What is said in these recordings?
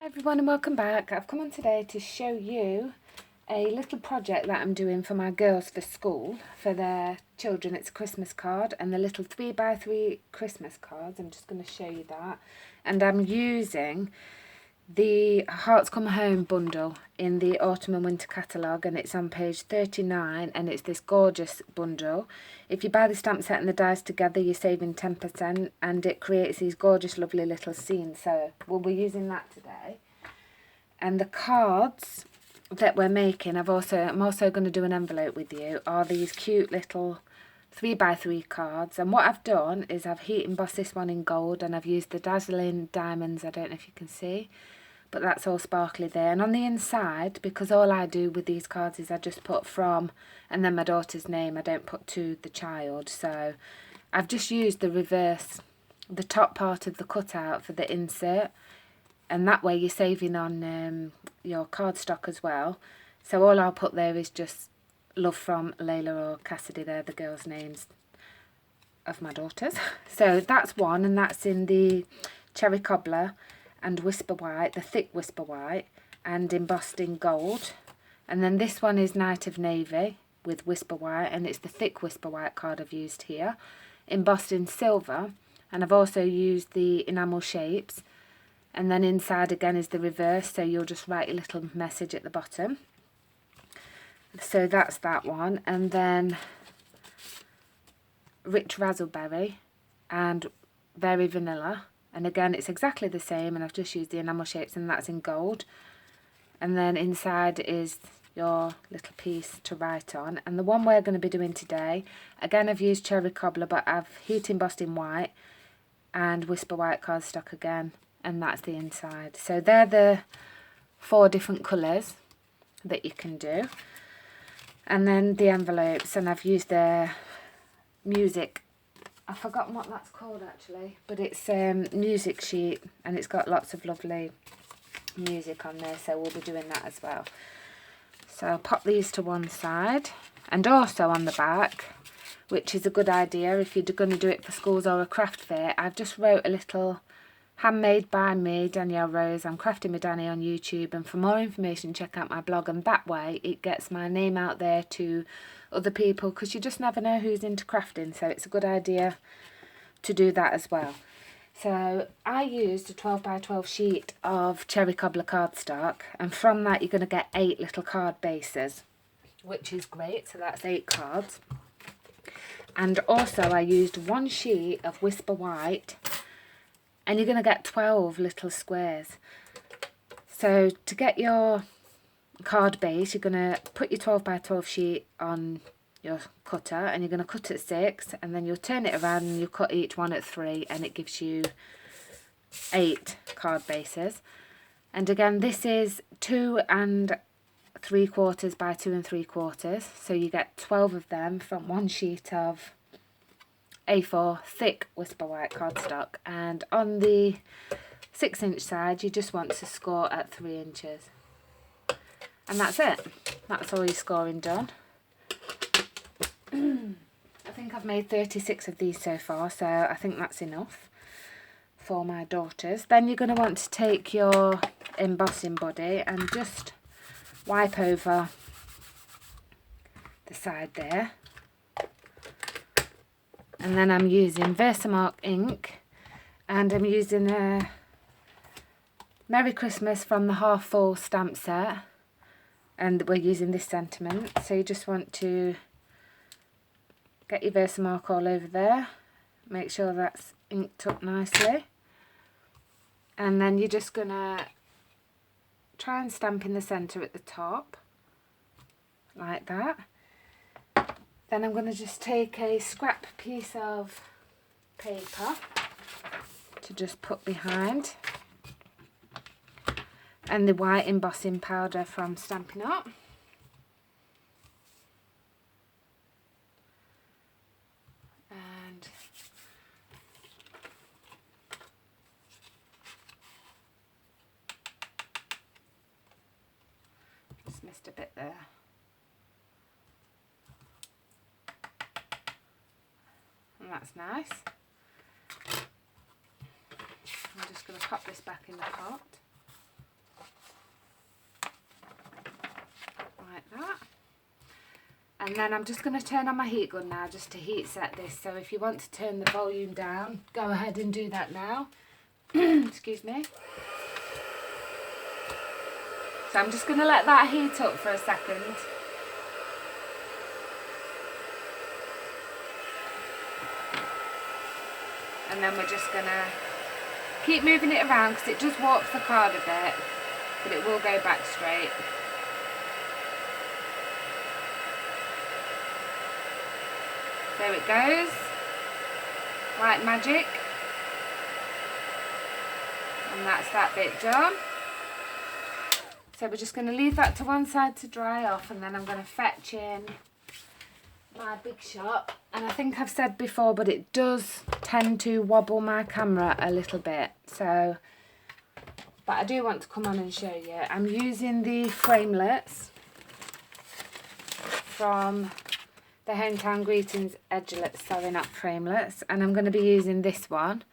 Everyone and welcome back. I've come on today to show you a little project that I'm doing for my girls for school, for their children. It's a Christmas card and the little 3x3 Christmas cards. I'm just going to show you that. And I'm using the Hearts Come Home bundle in the Autumn and Winter catalogue, and it's on page 39, and it's this gorgeous bundle. If you buy the stamp set and the dies together, you're saving 10%, and it creates these gorgeous lovely little scenes, so we'll be using that today. And the cards that we're making, I'm also going to do an envelope with you, are these cute little 3x3 cards. And what I've done is I've heat embossed this one in gold, and I've used the dazzling diamonds. I don't know if you can see, but that's all sparkly there. And on the inside, because all I do with these cards is I just put from and then my daughter's name, I don't put to the child, so I've just used the reverse, the top part of the cutout for the insert, and that way you're saving on your cardstock as well. So all I'll put there is just love from Layla or Cassidy. They're the girls' names of my daughters. So that's one, and that's in the Cherry Cobbler and Whisper White, the thick Whisper White, and embossed in gold. And then this one is Night of Navy with Whisper White, and it's the thick Whisper White card I've used here, embossed in silver. And I've also used the enamel shapes, and then inside again is the reverse, so you'll just write a little message at the bottom. So that's that one. And then Rich Razzleberry and Very Vanilla, and again it's exactly the same, and I've just used the enamel shapes, and that's in gold. And then inside is your little piece to write on. And the one we're going to be doing today, again I've used Cherry Cobbler, but I've heat embossed in white and Whisper White cardstock again, and that's the inside. So they're the 4 different colours that you can do. And then the envelopes, and I've used the music, I've forgotten what that's called actually, but it's music sheet, and it's got lots of lovely music on there, so we'll be doing that as well. So I'll pop these to one side, and also on the back, which is a good idea if you're going to do it for schools or a craft fair, I've just wrote a little handmade by me, Danielle Rose. I'm Crafting with Danny on YouTube, and for more information check out my blog, and that way it gets my name out there to other people, because you just never know who's into crafting, so it's a good idea to do that as well. So I used a 12x12 sheet of Cherry Cobbler cardstock, and from that you're going to get 8 little card bases, which is great. So that's 8 cards. And also I used 1 sheet of Whisper White, and you're going to get 12 little squares. So to get your card base, you're going to put your 12x12 sheet on your cutter, and you're going to cut at 6, and then you'll turn it around and you cut each one at 3, and it gives you 8 card bases. And again, this is 2 3/4 by 2 3/4, so you get 12 of them from 1 sheet of A4 thick Whisper White cardstock. And on the 6-inch side you just want to score at 3 inches, and that's it. That's all your scoring done. I think I've made 36 of these so far, so I think that's enough for my daughters. Then you're going to want to take your embossing body and just wipe over the side there. And then I'm using Versamark ink, and I'm using a Merry Christmas from the Half Full stamp set, and we're using this sentiment. So you just want to get your Versamark all over there, make sure that's inked up nicely, and then you're just gonna try and stamp in the centre at the top like that. Then I'm going to just take a scrap piece of paper to just put behind, and the white embossing powder from Stampin' Up. And just missed a bit there. And that's nice. I'm just going to pop this back in the pot. And then I'm just going to turn on my heat gun now just to heat set this. So if you want to turn the volume down, go ahead and do that now. Excuse me. So I'm just going to let that heat up for a second. And then we're just going to keep moving it around because it just warps the card a bit, but it will go back straight. There it goes, like magic. And that's that bit done. So we're just going to leave that to one side to dry off, and then I'm going to fetch in my Big Shot. And I think I've said before, but it does tend to wobble my camera a little bit. So, but I do want to come on and show you. I'm using the framelets from the Hometown Greetings edgelets, sorry, not framelets. And I'm going to be using this one.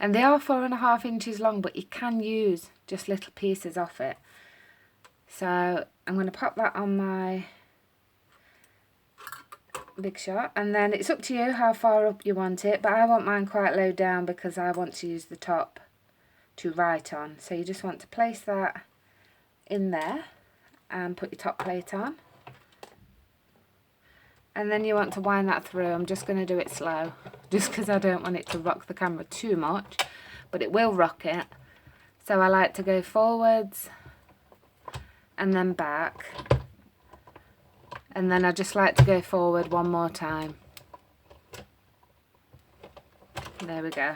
And they are 4.5 inches long, but you can use just little pieces off it. So I'm going to pop that on my Big Shot, and then it's up to you how far up you want it, but I want mine quite low down because I want to use the top to write on. So you just want to place that in there and put your top plate on, and then you want to wind that through. I'm just going to do it slow just because I don't want it to rock the camera too much, but it will rock it. So I like to go forwards and then back, and then I just like to go forward one more time. There we go.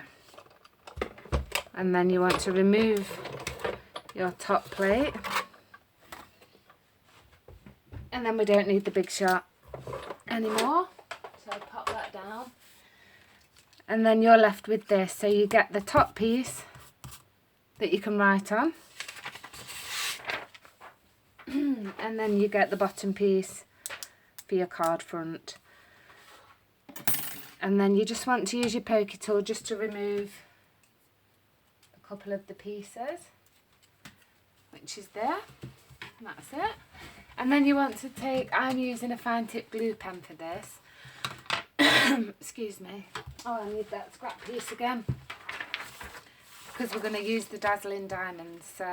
And then you want to remove your top plate, and then we don't need the Big Shot anymore, so pop that down, and then you're left with this. So you get the top piece that you can write on, and then you get the bottom piece for your card front. And then you just want to use your pokey tool just to remove a couple of the pieces, which is there. And that's it. And then you want to take, I'm using a fine tip glue pen for this. Excuse me. Oh, I need that scrap piece again, because we're going to use the Dazzling Diamonds. So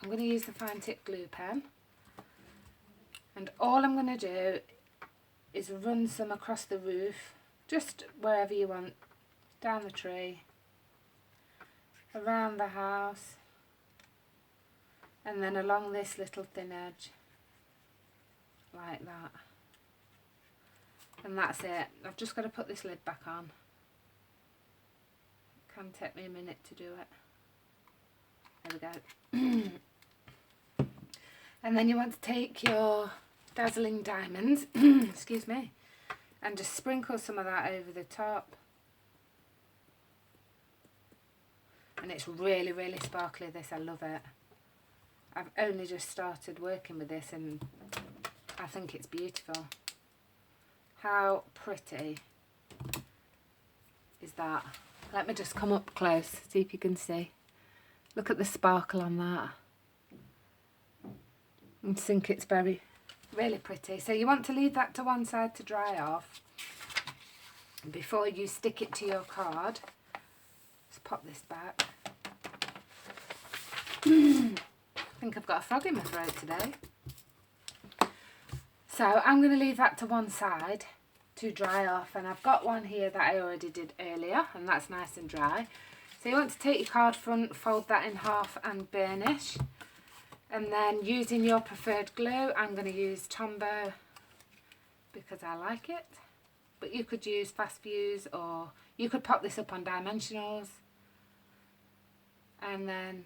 I'm going to use the fine tip glue pen. And all I'm going to do is run some across the roof, just wherever you want, down the tree, around the house, and then along this little thin edge, like that. And that's it. I've just got to put this lid back on. It can take me a minute to do it. There we go. And then you want to take your Dazzling Diamonds, excuse me, and just sprinkle some of that over the top. And it's really, really sparkly, this. I love it. I've only just started working with this and I think it's beautiful. How pretty is that? Let me just come up close, see if you can see. Look at the sparkle on that. I think it's very, really pretty. So you want to leave that to one side to dry off before you stick it to your card. Just pop this back. I think I've got a frog in my throat today. So I'm going to leave that to one side to dry off, and I've got one here that I already did earlier, and that's nice and dry. So you want to take your card front, fold that in half and burnish. And then using your preferred glue, I'm going to use Tombow because I like it. But you could use Fast Fuse, or you could pop this up on Dimensionals. And then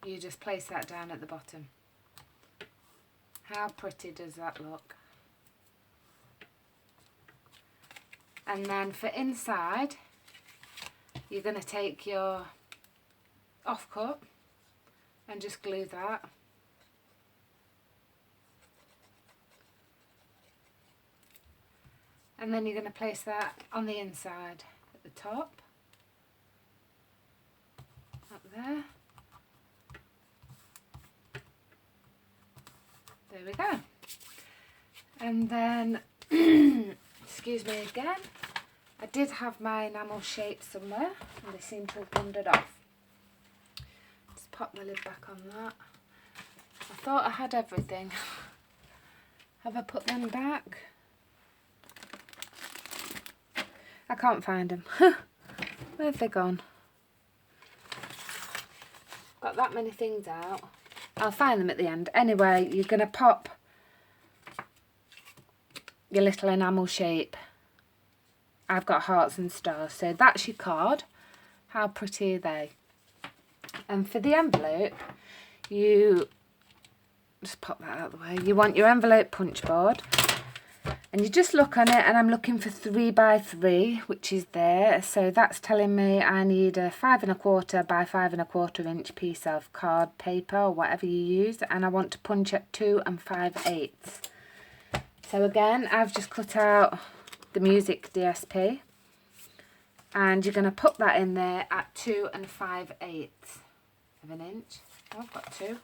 you just place that down at the bottom. How pretty does that look? And then for inside, you're going to take your offcut and just glue that. And then you're going to place that on the inside at the top, up there. there we go. And then, excuse me again, I did have my enamel shapes somewhere and they seem to have wandered off. Just pop the lid back on that. I thought I had everything. Have I put them back? I can't find them. Where have they gone? Got that many things out. I'll find them at the end. Anyway, you're going to pop your little enamel shape. I've got hearts and stars, so that's your card. How pretty are they? And for the envelope, you just pop that out of the way. You want your envelope punch board, and you just look on it, and I'm looking for 3 by 3, which is there. So that's telling me I need a 5 1/4 by 5 1/4 inch piece of card paper or whatever you use, and I want to punch at 2 5/8. So again, I've just cut out the music DSP, and you're going to put that in there at 2 5/8 of an inch. Oh, I've got 2.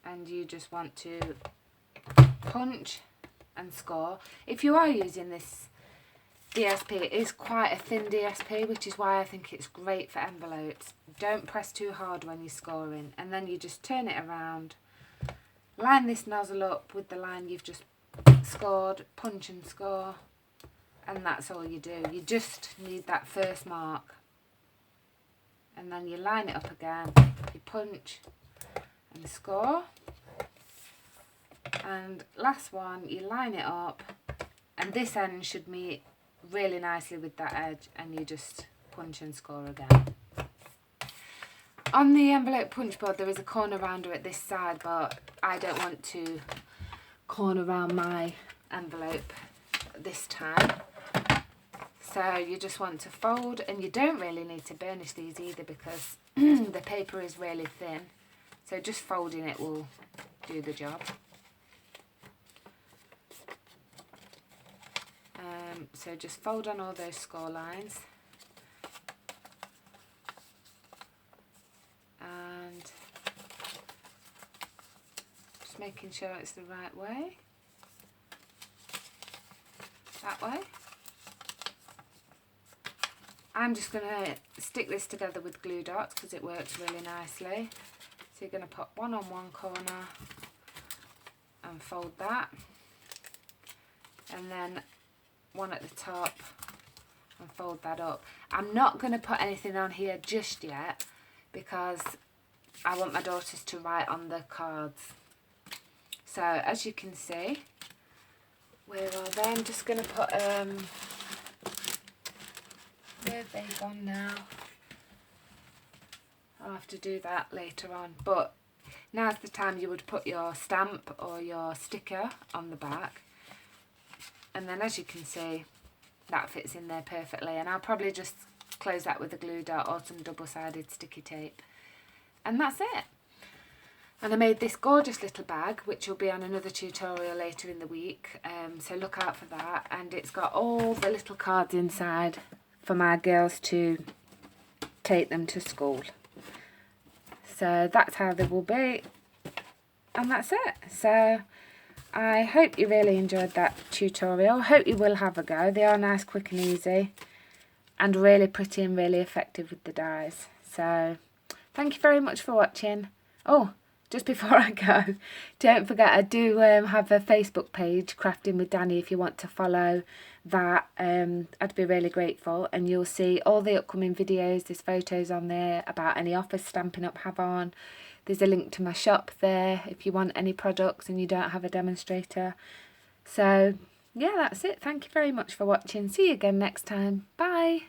And you just want to punch and score. If you are using this DSP, it is quite a thin DSP, which is why I think it's great for envelopes. Don't press too hard when you're scoring, and then you just turn it around, line this nozzle up with the line you've just scored, punch and score, and that's all you do. You just need that first mark, and then you line it up again, you punch and score, and last one, you line it up, and this end should meet really nicely with that edge, and you just punch and score again. On the envelope punch board there is a corner rounder at this side, but I don't want to corner round my envelope this time. So you just want to fold, and you don't really need to burnish these either because the paper is really thin. So just folding it will do the job. So just fold on all those score lines. And just making sure it's the right way. That way. I'm just going to stick this together with glue dots because it works really nicely. So you're going to put one on one corner and fold that, and then one at the top and fold that up. I'm not going to put anything on here just yet because I want my daughters to write on the cards. So as you can see, where are they? I'm just going to put where have they gone now? I'll have to do that later on, but now's the time you would put your stamp or your sticker on the back, and then as you can see that fits in there perfectly, and I'll probably just close that with a glue dot or some double-sided sticky tape, and that's it. And I made this gorgeous little bag which will be on another tutorial later in the week, so look out for that, and it's got all the little cards inside for my girls to take them to school. So that's how they will be, and that's it. So I hope you really enjoyed that tutorial. I hope you will have a go. They are nice, quick and easy, and really pretty and really effective with the dies. So thank you very much for watching. Oh, just before I go, don't forget I do have a Facebook page, Crafting with Danny, if you want to follow that. I'd be really grateful, and you'll see all the upcoming videos. There's photos on there about any offers Stampin' Up have on. There's a link to my shop there if you want any products and you don't have a demonstrator. So yeah, that's it. Thank you very much for watching. See you again next time. Bye.